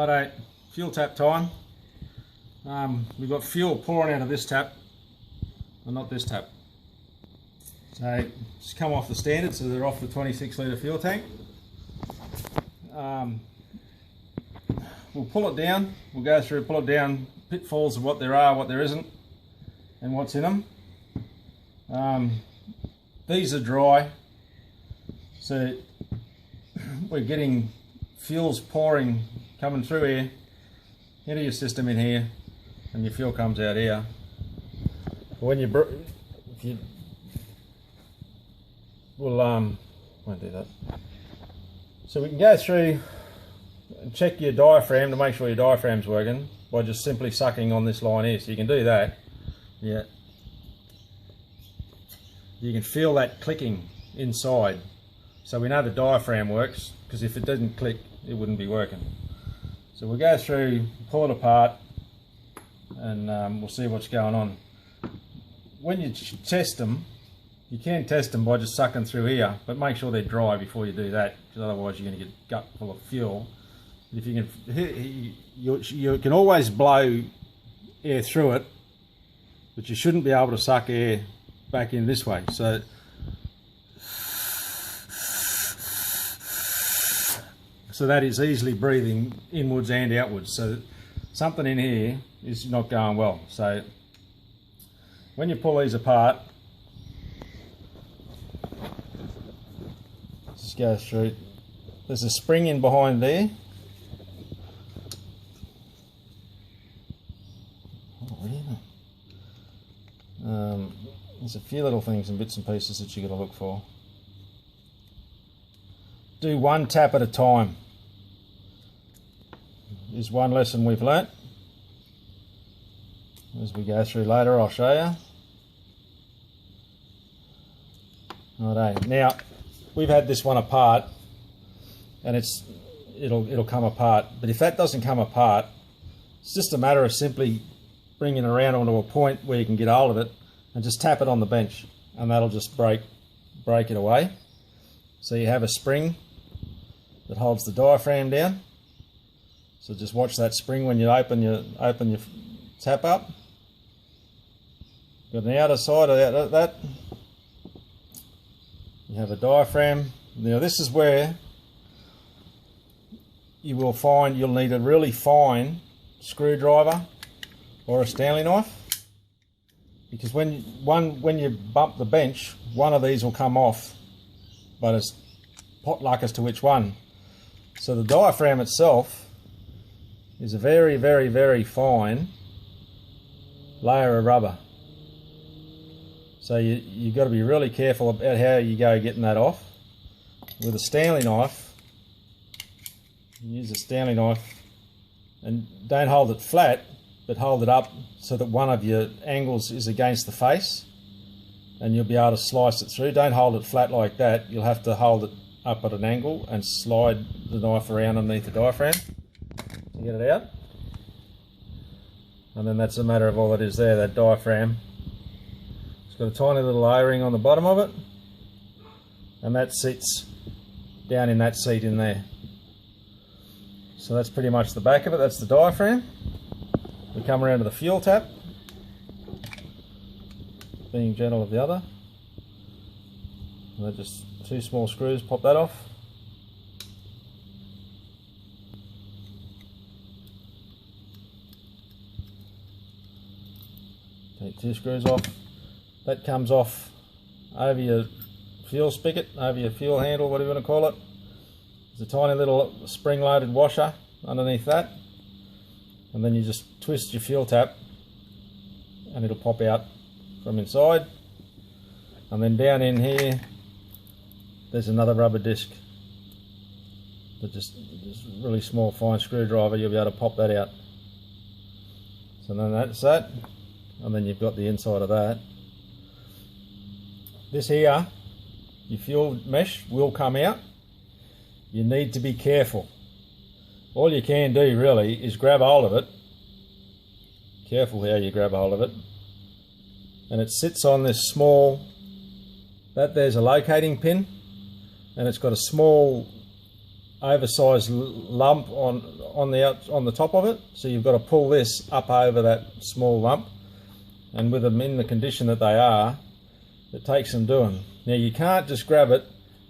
Righto, fuel tap time. We've got fuel pouring out of this tap, and not this tap. So just come off the standard, so they're off the 26 litre fuel tank. We'll pull it down. We'll go through, pull it down, pitfalls of what there are, what there isn't, and what's in them. These are dry, so we're getting fuels pouring, coming through here, into your system in here, and your fuel comes out here. But when won't do that. So we can go through and check your diaphragm to make sure your diaphragm's working by just simply sucking on this line here. So you can do that. Yeah. You can feel that clicking inside. So we know the diaphragm works, because if it didn't click, it wouldn't be working. So we'll go through, pull it apart, and we'll see what's going on. When you test them, you can test them by just sucking through here, but make sure they're dry before you do that, because otherwise you're going to get gut full of fuel. If you can, you can always blow air through it, but you shouldn't be able to suck air back in this way. So that is easily breathing inwards and outwards. So something in here is not going well. So when you pull these apart, just go through. There's a spring in behind there. There's a few little things and bits and pieces that you got to look for. Do one tap at a time. Is one lesson we've learnt. As we go through later, I'll show you. Righto. Now we've had this one apart, and it'll come apart. But if that doesn't come apart, it's just a matter of simply bringing it around onto a point where you can get hold of it, and just tap it on the bench, and that'll just break it away. So you have a spring that holds the diaphragm down. So just watch that spring when you open your tap up. Got the outer side of that. You have a diaphragm. Now this is where you will find you'll need a really fine screwdriver or a Stanley knife, because when you bump the bench, one of these will come off, but it's pot luck as to which one. So the diaphragm itself is a very, very, very fine layer of rubber. So you've got to be really careful about how you go getting that off. With a Stanley knife, use a Stanley knife, and don't hold it flat, but hold it up so that one of your angles is against the face, and you'll be able to slice it through. Don't hold it flat like that. You'll have to hold it up at an angle and slide the knife around underneath the diaphragm to get it out. And then that's a matter of all it is there, that diaphragm. It's got a tiny little O-ring on the bottom of it, and that sits down in that seat in there. So that's pretty much the back of it. That's the diaphragm. We come around to the fuel tap, being gentle of the other. And they're just two small screws, pop that off. Take two screws off. That comes off over your fuel spigot, over your fuel handle, whatever you want to call it. There's a tiny little spring-loaded washer underneath that. And then you just twist your fuel tap and it'll pop out from inside. And then down in here, there's another rubber disc. That just really small fine screwdriver, you'll be able to pop that out. So then that's that. And then you've got the inside of that. This here, your fuel mesh will come out. You need to be careful. All you can do really is grab hold of it. Careful how you grab hold of it. And it sits on this small, there's a locating pin, and it's got a small oversized lump on the top of it, so you've got to pull this up over that small lump, and with them in the condition that they are, it takes some doing. Now you can't just grab it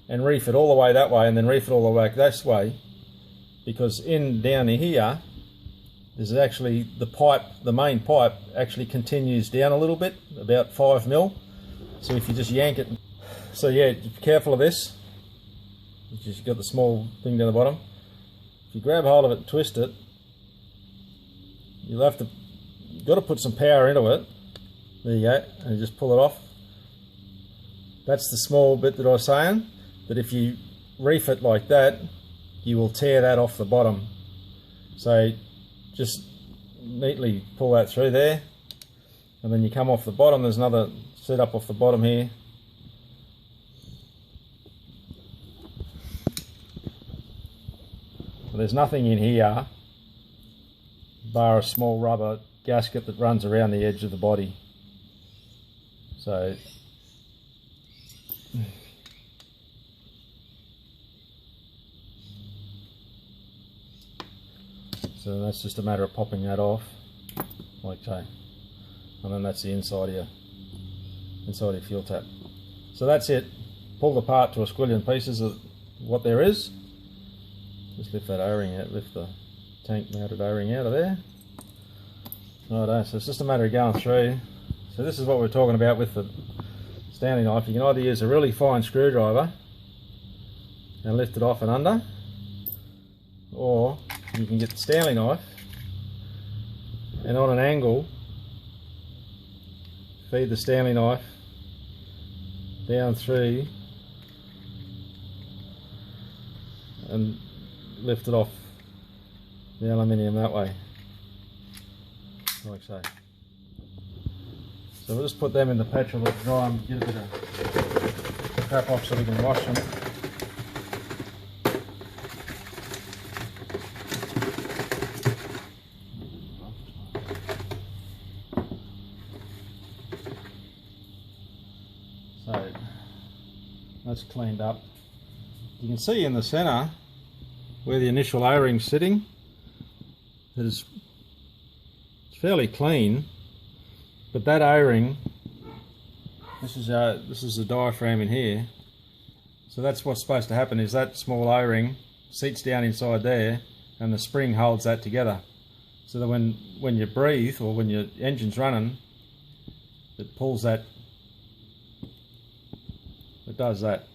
and reef it all the way that way and then reef it all the way this way, because down here there's actually the main pipe actually continues down a little bit, about 5 mil. So if you just yank it, so yeah, be careful of this. You've got the small thing down the bottom. If you grab hold of it and twist it, you've got to put some power into it. There you go, and you just pull it off. That's the small bit that I was saying, that if you reef it like that, you will tear that off the bottom. So just neatly pull that through there, and then you come off the bottom. There's another set up off the bottom here. There's nothing in here bar a small rubber gasket that runs around the edge of the body. So that's just a matter of popping that off like so, and then that's the inside of your fuel tap. So that's it. Pull the part to a squillion pieces of what there is. Just lift that O-ring out, lift the tank mounted O-ring out of there. Righto, so it's just a matter of going through. So this is what we're talking about with the Stanley knife. You can either use a really fine screwdriver and lift it off and under, or you can get the Stanley knife and on an angle feed the Stanley knife down through and lift it off the aluminium that way, like so. So we'll just put them in the petrol to dry and get a bit of crap off so we can wash them. So that's cleaned up. You can see in the centre where the initial O-ring's sitting, it's fairly clean, but that O-ring, this is the diaphragm in here, so that's what's supposed to happen, is that small O-ring seats down inside there and the spring holds that together, so that when you breathe or when your engine's running, it pulls that, it does that,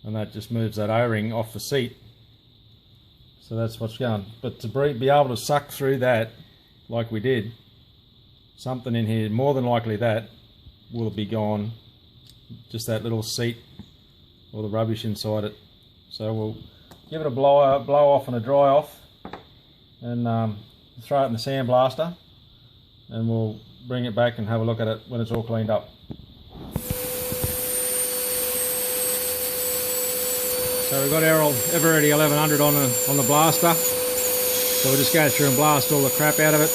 and that just moves that O-ring off the seat. So that's what's going. But to be able to suck through that, like we did, something in here, more than likely that will be gone. Just that little seat or the rubbish inside it. So we'll give it a blow off and a dry off, and throw it in the sandblaster, and we'll bring it back and have a look at it when it's all cleaned up. So we've got our Eveready 1100 on the blaster, so we'll just go through and blast all the crap out of it.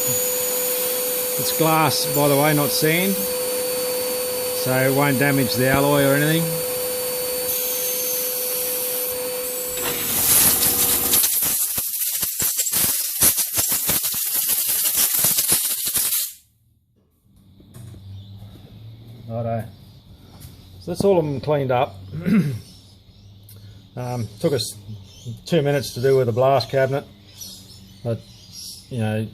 It's glass, by the way, not sand, so it won't damage the alloy or anything. Righto, so that's all of them cleaned up. Took us 2 minutes to do with the blast cabinet, but you know,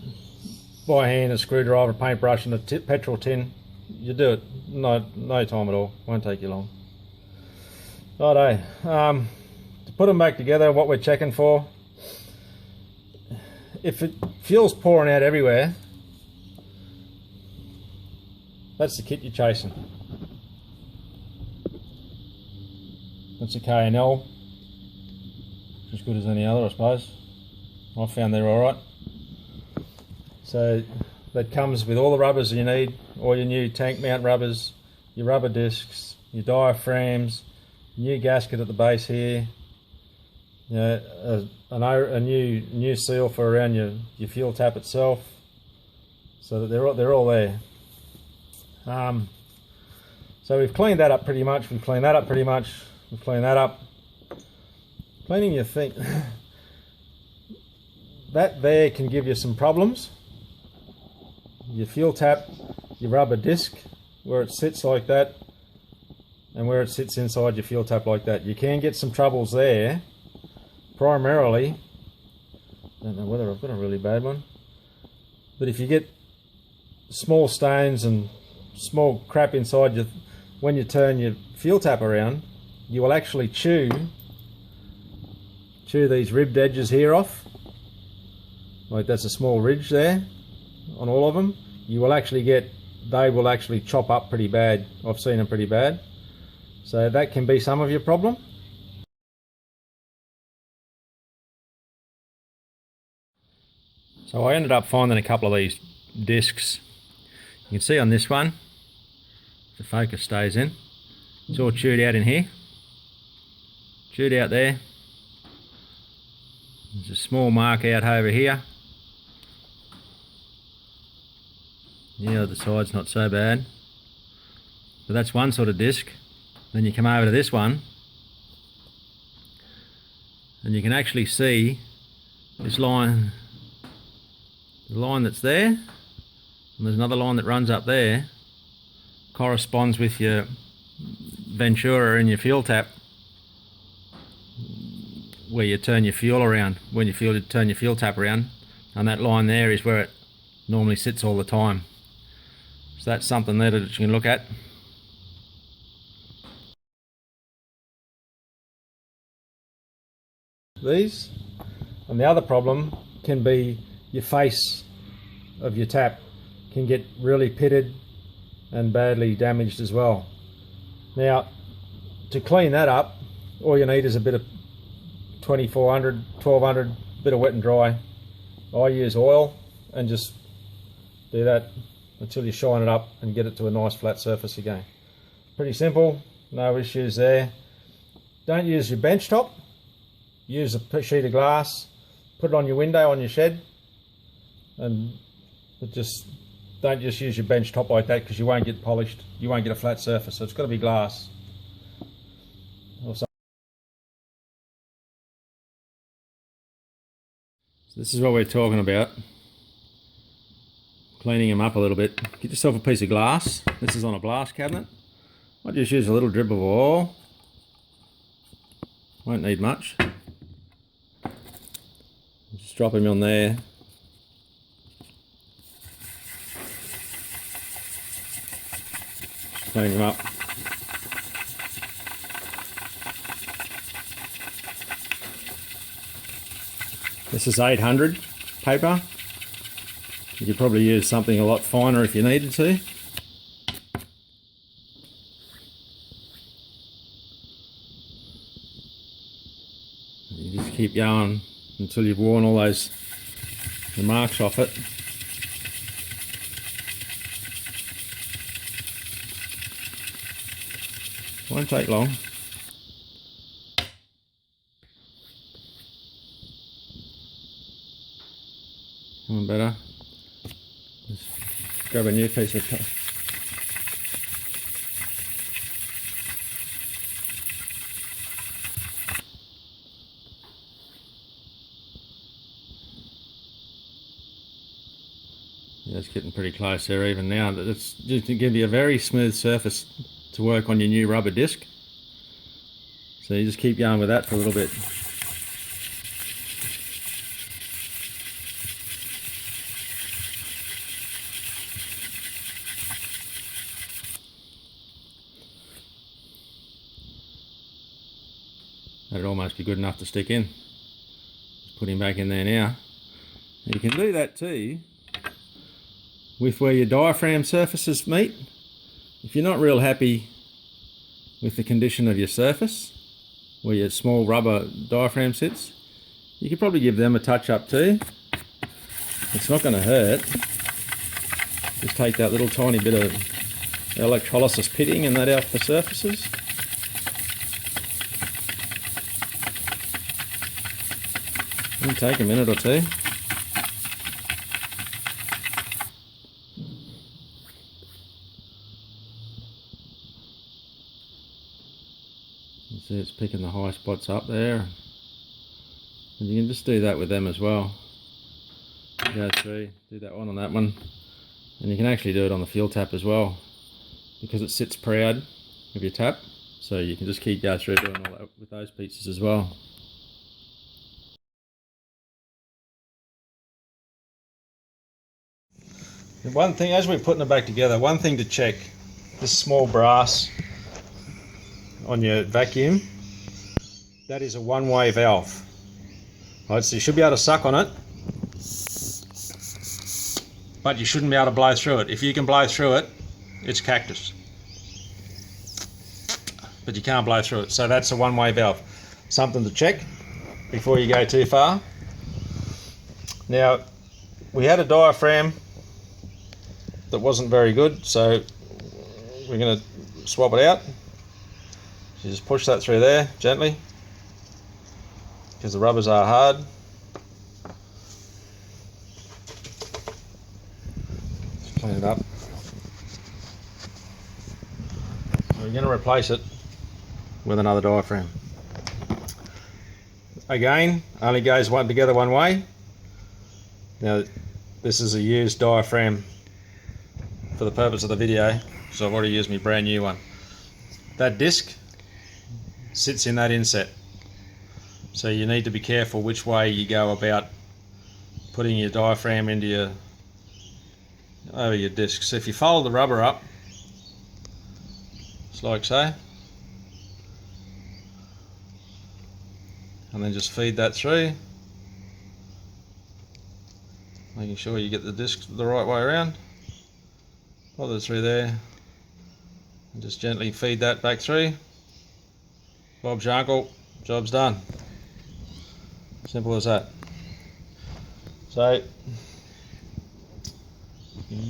by hand, a screwdriver, a paintbrush and a petrol tin, you do it, no time at all, won't take you long. Righto, to put them back together, what we're checking for, if fuel's pouring out everywhere, that's the kit you're chasing. That's a K&L. As good as any other, I suppose. I found they're alright. So that comes with all the rubbers you need, all your new tank mount rubbers, your rubber discs, your diaphragms, new gasket at the base here, you know, a new seal for around your fuel tap itself, so that they're all there. So we've cleaned that up pretty much. We've cleaned that up. Cleaning your feet, that there can give you some problems. Your fuel tap, your rubber disc, where it sits like that, and where it sits inside your fuel tap like that. You can get some troubles there. Primarily, don't know whether I've got a really bad one, but if you get small stones and small crap inside you, when you turn your fuel tap around, you will actually chew these ribbed edges here off. Like that's a small ridge there on all of them. You will actually get, they will actually chop up pretty bad. I've seen them pretty bad. So that can be some of your problem. So I ended up finding a couple of these discs. You can see on this one, the focus stays in. It's all chewed out in here. Chewed out there. There's a small mark out over here. The other side's not so bad. But that's one sort of disc. Then you come over to this one, and you can actually see this line, the line that's there, and there's another line that runs up there, corresponds with your Ventura and your fuel tap, where you turn your fuel around, when you turn your fuel tap around, and that line there is where it normally sits all the time. So that's something there that you can look at. These, and the other problem can be your face of your tap can get really pitted and badly damaged as well. Now, to clean that up, all you need is a bit of 2400, 1200, bit of wet and dry. I use oil and just do that until you shine it up and get it to a nice flat surface again. Pretty simple, no issues there. Don't use your bench top. Use a sheet of glass, put it on your window on your shed, and just don't just use your bench top like that, because you won't get polished, you won't get a flat surface, so it's got to be glass. So this is what we're talking about, cleaning them up a little bit. Get yourself a piece of glass. This is on a glass cabinet. I just use a little drip of oil, won't need much. Just drop them on there. Just clean them up. This is 800 paper. You could probably use something a lot finer if you needed to. You just keep going until you've worn all the marks off it. Won't take long. Come on, better. Just grab a new piece of tape. Yeah, it's getting pretty close there even now. It's just to give you a very smooth surface to work on your new rubber disc. So you just keep going with that for a little bit. That'd almost be good enough to stick in. Just put him back in there now. You can do that too with where your diaphragm surfaces meet. If you're not real happy with the condition of your surface, where your small rubber diaphragm sits, you could probably give them a touch up too. It's not going to hurt. Just take that little tiny bit of electrolysis pitting and that off the surfaces. It'll take a minute or two. You see it's picking the high spots up there. And you can just do that with them as well. Go through, do that one on that one. And you can actually do it on the fuel tap as well, because it sits proud of your tap. So you can just keep going through doing all that with those pieces as well. And one thing, as we're putting it back together, one thing to check, this small brass on your vacuum, that is a one-way valve. Right, so you should be able to suck on it, but you shouldn't be able to blow through it. If you can blow through it, it's cactus. But you can't blow through it. So that's a one-way valve. Something to check before you go too far. Now, we had a diaphragm that wasn't very good, so we're going to swap it out. You just push that through there gently, because the rubbers are hard. Just clean it up. We're going to replace it with another diaphragm. Again, only goes together one way. Now, this is a used diaphragm for the purpose of the video, so I've already used my brand new one. That disc sits in that inset, so you need to be careful which way you go about putting your diaphragm into over your disc. So if you fold the rubber up, it's like so, and then just feed that through, making sure you get the disc the right way around. Pop it through there, and just gently feed that back through. Bob's your uncle, job's done. Simple as that. So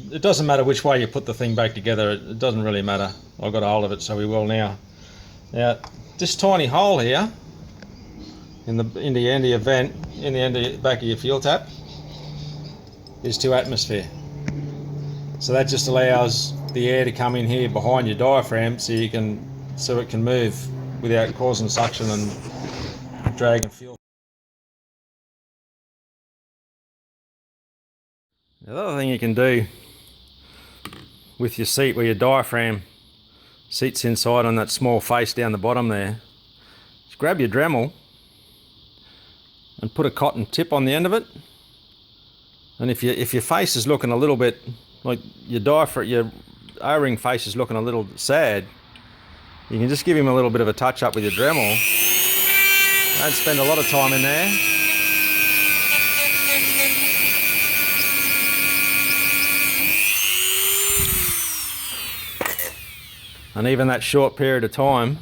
it doesn't matter which way you put the thing back together, it doesn't really matter. I've got a hold of it, so we will now. Now, this tiny hole here in the end of your vent, in the end of the back of your fuel tap, is to atmosphere. So that just allows the air to come in here behind your diaphragm, so it can move without causing suction and dragging fuel. The other thing you can do with your seat, where your diaphragm sits inside on that small face down the bottom there, is grab your Dremel and put a cotton tip on the end of it. And if your face is looking a little bit like your O-ring face is looking a little sad, you can just give him a little bit of a touch up with your Dremel. Don't spend a lot of time in there. And even that short period of time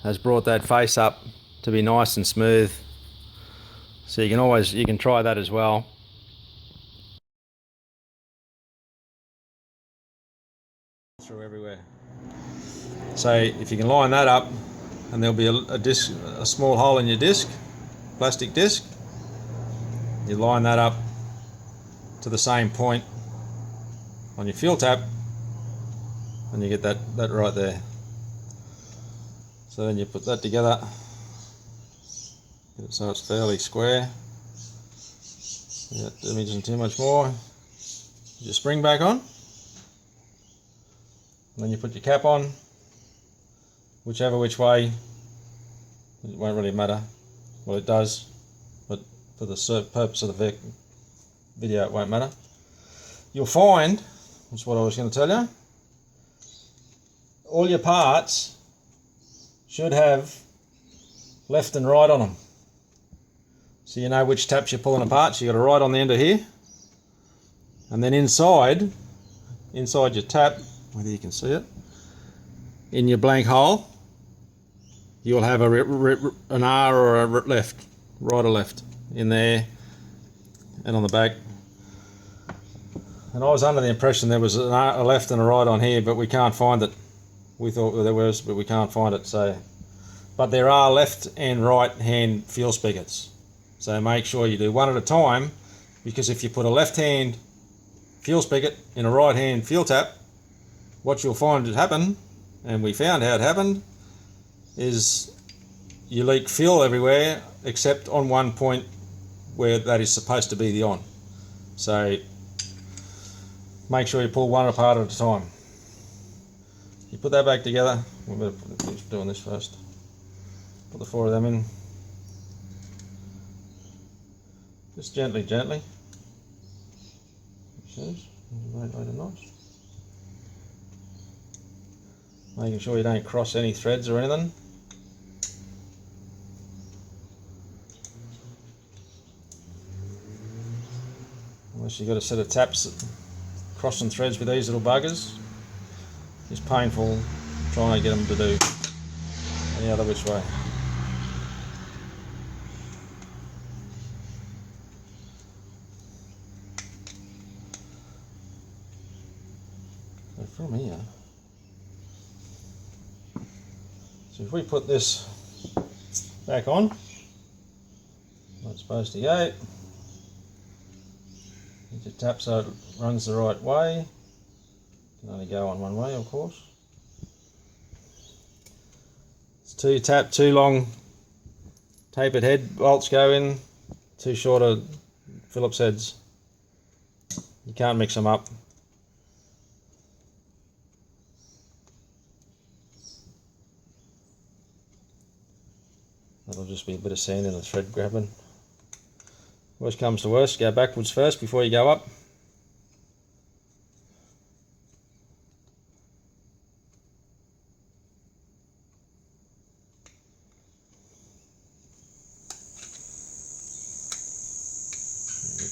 has brought that face up to be nice and smooth. So you can try that as well. Through everywhere. So if you can line that up, and there'll be a small hole in your disc, plastic disc. You line that up to the same point on your fuel tap, and you get that right there. So then you put that together, get it so it's fairly square. That isn't too much more. Put your spring back on, and then you put your cap on, which way, it won't really matter. Well, it does, but for the purpose of the video it won't matter. You'll find, that's what I was going to tell you, all your parts should have left and right on them. So you know which taps you're pulling apart. So you've got a right on the end of here, and then inside your tap, whether you can see it, in your blank hole, you'll have an R or a left, right or left in there, and on the back. And I was under the impression there was a left and a right on here, but we can't find it. We thought there was, but we can't find it. So, but there are left and right hand fuel spigots. So make sure you do one at a time, because if you put a left hand fuel spigot in a right hand fuel tap, what you'll find happen, and we found how it happened, is you leak fuel everywhere except on one point where that is supposed to be the on. So make sure you pull one apart at a time. You put that back together. We better finish doing this first. Put the 4 of them in. Just gently, gently. Making sure you don't cross any threads or anything. Unless you've got a set of taps crossing threads with these little buggers. It's painful trying to get them to do any other which way. So from here, so if we put this back on, it's supposed to go. You just tap so it runs the right way. Can only go on one way, of course. It's 2 tap, 2 long tapered head bolts go in, 2 shorter Phillips heads. You can't mix them up. That'll just be a bit of sand in the thread grabbing. Worst comes to worst, go backwards first before you go up.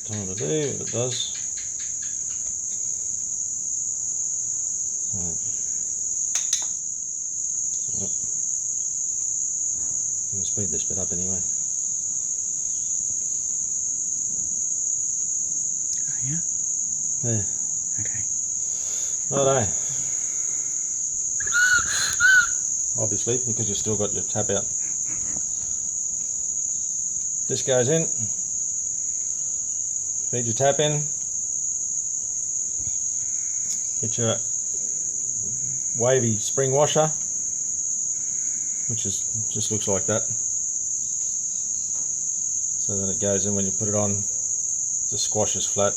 Time to do, but it does. I'm going to speed this bit up anyway. Oh yeah? There. Okay. Righto. Obviously, because you've still got your tap out. This goes in. Feed your tap in. Get your wavy spring washer, which is just looks like that. So then it goes in when you put it on, just squashes flat.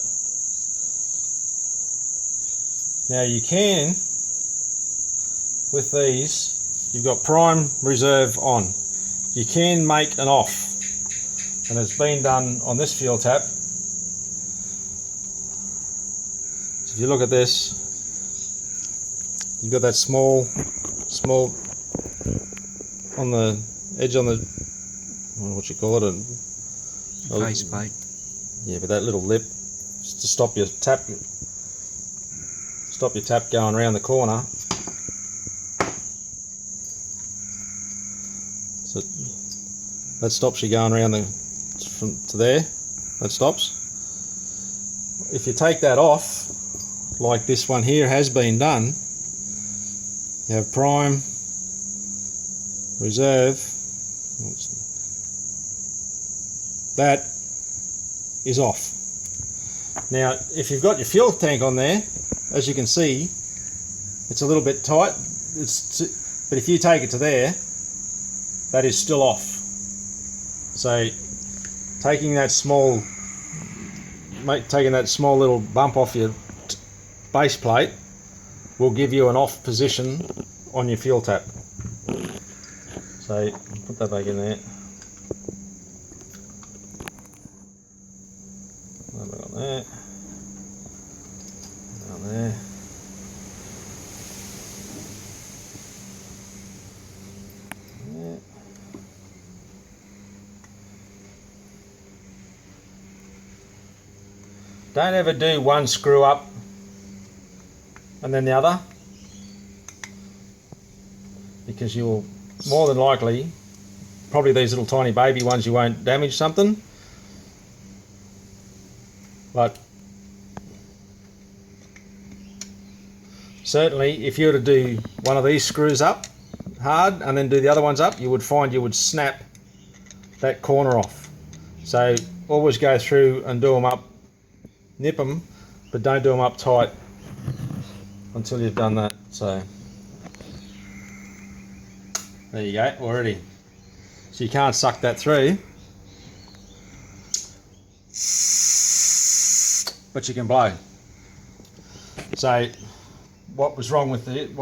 Now you can, with these, you've got prime, reserve, on. You can make an off, and it's been done on this fuel tap. So if you look at this, you've got that small on the edge on the, what you call it, a faceplate. Yeah, but that little lip just to stop your tap going around the corner. So that stops you going around from to there. That stops. If you take that off, like this one here has been done, you have prime, reserve. That is off. Now, if you've got your fuel tank on there, as you can see, it's a little bit tight. But if you take it to there, that is still off. So, taking that small little bump off your base plate will give you an off position on your fuel tap. So, put that back in there. On there. Down there. There. Don't ever do one screw up and then the other, because you will more than likely, probably these little tiny baby ones, you won't damage something. But certainly if you were to do one of these screws up hard and then do the other ones up, you would find you would snap that corner off. So always go through and do them up, nip them, but don't do them up tight until you've done that. So there you go, already. So you can't suck that through, but you can blow. So what was wrong with it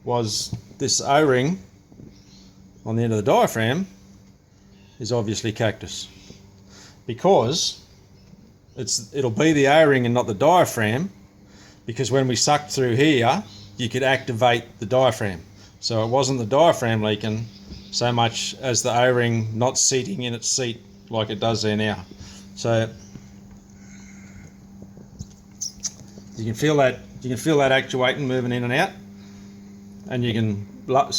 was this O-ring on the end of the diaphragm is obviously cactus, because it'll be the O-ring and not the diaphragm, because when we sucked through here you could activate the diaphragm. So it wasn't the diaphragm leaking so much as the O-ring not seating in its seat like it does there now. So you can feel that actuating moving in and out, and you can blow,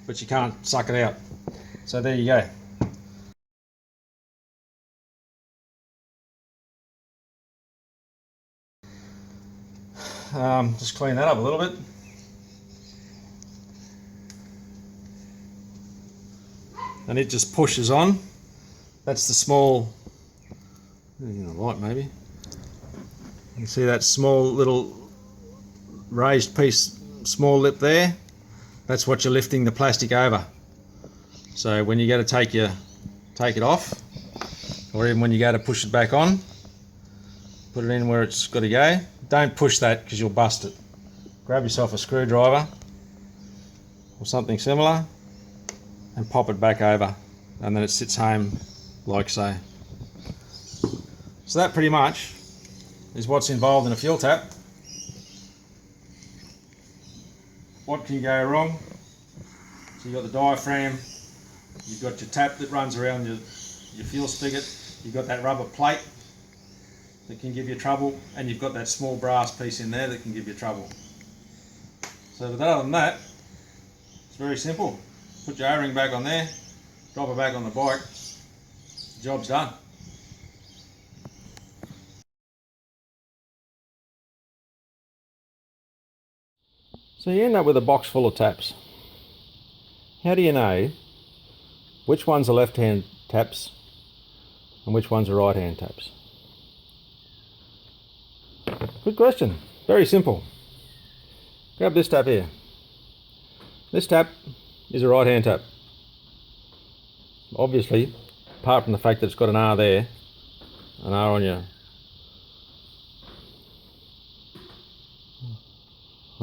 but you can't suck it out. So there you go. Just clean that up a little bit. And it just pushes on. That's the small, in the light maybe. You can see that small little raised piece, small lip there. That's what you're lifting the plastic over. So when you go to take it off, or even when you go to push it back on, put it in where it's got to go. Don't push that because you'll bust it. Grab yourself a screwdriver or something similar and pop it back over, and then it sits home like so. So that pretty much is what's involved in a fuel tap. What can go wrong? So you've got the diaphragm, you've got your tap that runs around your fuel spigot, you've got that rubber plate that can give you trouble, and you've got that small brass piece in there that can give you trouble. So other than that, it's very simple. Put your O-ring back on there, drop it back on the bike, the job's done. So you end up with a box full of taps. How do you know which ones are left-hand taps and which ones are right-hand taps? Good question. Very simple. Grab this tap here. This tap is a right-hand tap. Obviously, apart from the fact that it's got an R there, an R on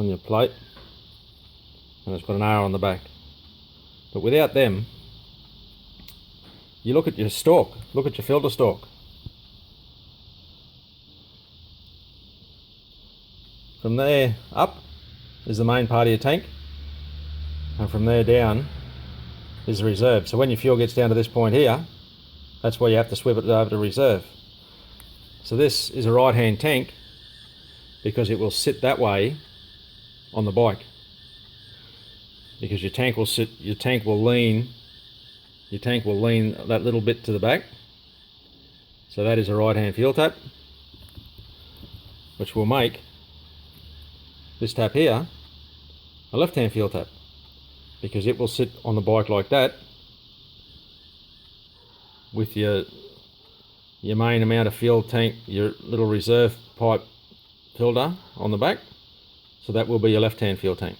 your plate, and it's got an R on the back. But without them, you look at your stalk, look at your filter stalk. From there up is the main part of your tank, and from there down is the reserve. So when your fuel gets down to this point here, that's where you have to sweep it over to reserve. So this is a right-hand tank because it will sit that way on the bike, because your tank will lean that little bit to the back. So that is a right-hand fuel tap, which will make this tap here a left-hand fuel tap, because it will sit on the bike like that with your main amount of fuel tank, your little reserve pipe filter on the back. So that will be your left-hand fuel tank.